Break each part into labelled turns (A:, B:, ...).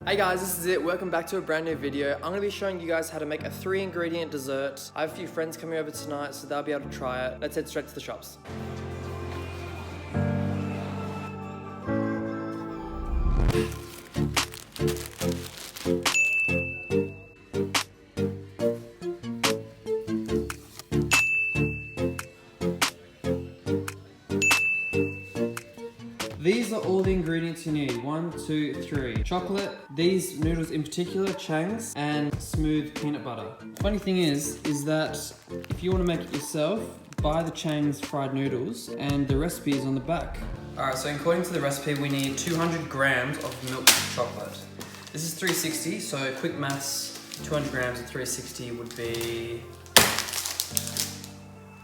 A: Hey guys, this is it. Welcome back to a brand new video. I'm going to be showing you guys how to make a 3-ingredient dessert. I have a few friends coming over tonight, so they'll be able to try it. Let's head straight to the shops. These are all the ingredients you need. 1, 2, 3. Chocolate, these noodles in particular, Chang's, and smooth peanut butter. Funny thing is that if you want to make it yourself, buy the Chang's fried noodles, and the recipe is on the back. Alright, so according to the recipe, we need 200 grams of milk chocolate. This is 360, so quick maths, 200 grams of 360 would be...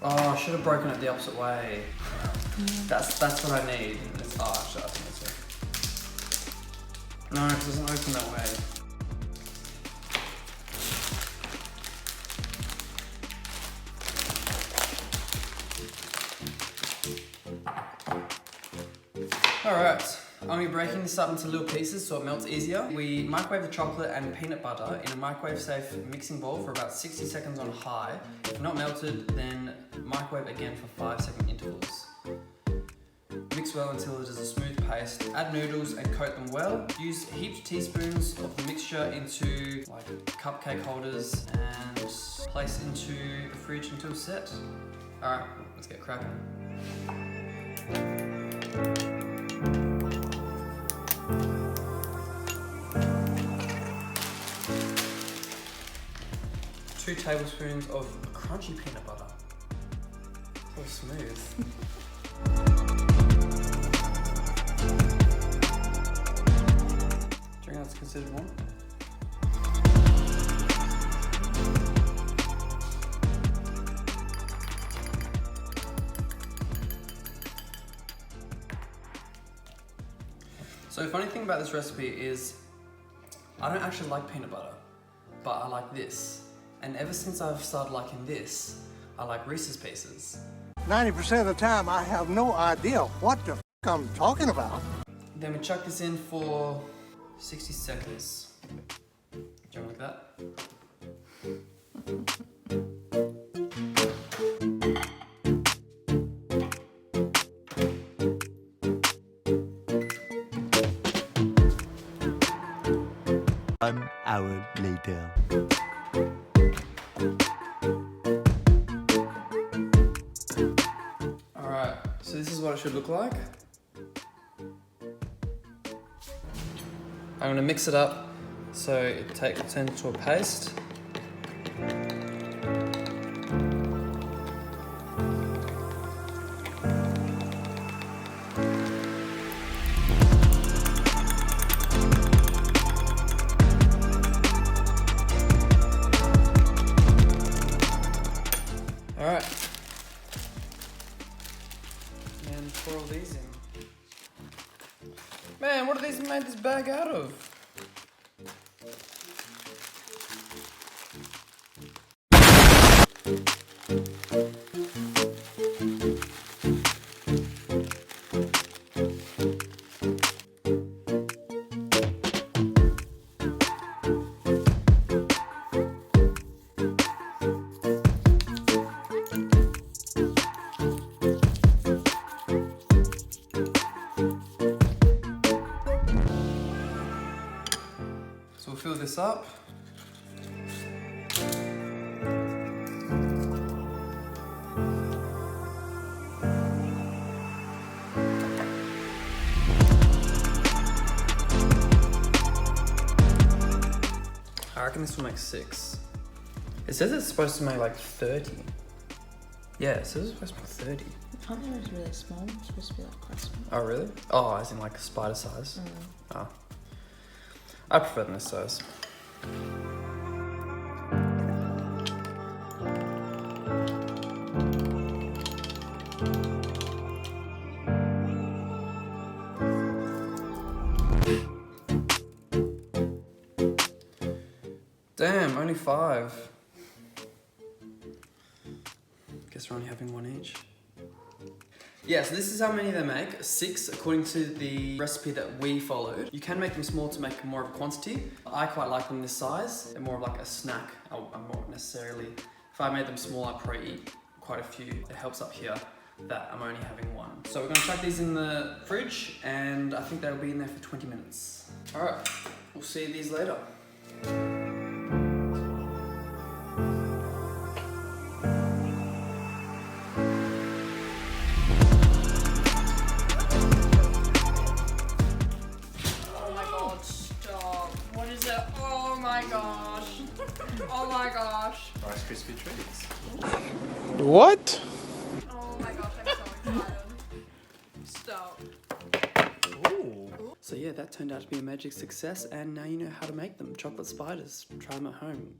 A: Oh, I should have broken it the opposite way. That's what I need. Actually, I think that's it. No, it doesn't open that way. Alright, I'm going to be breaking this up into little pieces so it melts easier. We microwave the chocolate and peanut butter in a microwave-safe mixing bowl for about 60 seconds on high. If not melted, then microwave again for 5-second intervals. Mix well until it is a smooth paste. Add noodles and coat them well. Use heaped teaspoons of the mixture into like cupcake holders and place into the fridge until set. Alright, let's get cracking. Two tablespoons of crunchy peanut butter. So smooth. Do you think that's considered one? So the funny thing about this recipe is I don't actually like peanut butter, but I like this. And ever since I've started liking this, I like Reese's Pieces.
B: 90% of the time, I have no idea what the f I'm talking about.
A: Then we chuck this in for 60 seconds. Do you want like that?
C: One hour later.
A: Alright, so this is what it should look like. I'm going to mix it up so it turns into a paste. Alright. And pour all these in. Man, what are these made this bag out of? So we'll fill this up. I reckon this will make 6. It says it's supposed to make like 30. Yeah, it says it's supposed to make 30.
D: I thought it was really small. It's supposed to be like quite small.
A: Oh really? Oh, as in like a spider size? Oh. I prefer them this size. Damn, only 5. Guess we're only having one each. Yeah, so this is how many they make, 6 according to the recipe that we followed. You can make them small to make more of a quantity. I quite like them this size. They're more of like a snack. I'm not necessarily, if I made them small, I'd probably eat quite a few. It helps up here that I'm only having 1. So we're gonna chuck these in the fridge and I think they'll be in there for 20 minutes. All right, we'll see these later.
E: Oh my gosh. Oh my gosh.
F: Rice Krispie treats.
B: What?
E: Oh my gosh, I'm so excited. Stop.
F: Ooh.
A: So yeah, that turned out to be a magic success and now you know how to make them. Chocolate spiders, try them at home.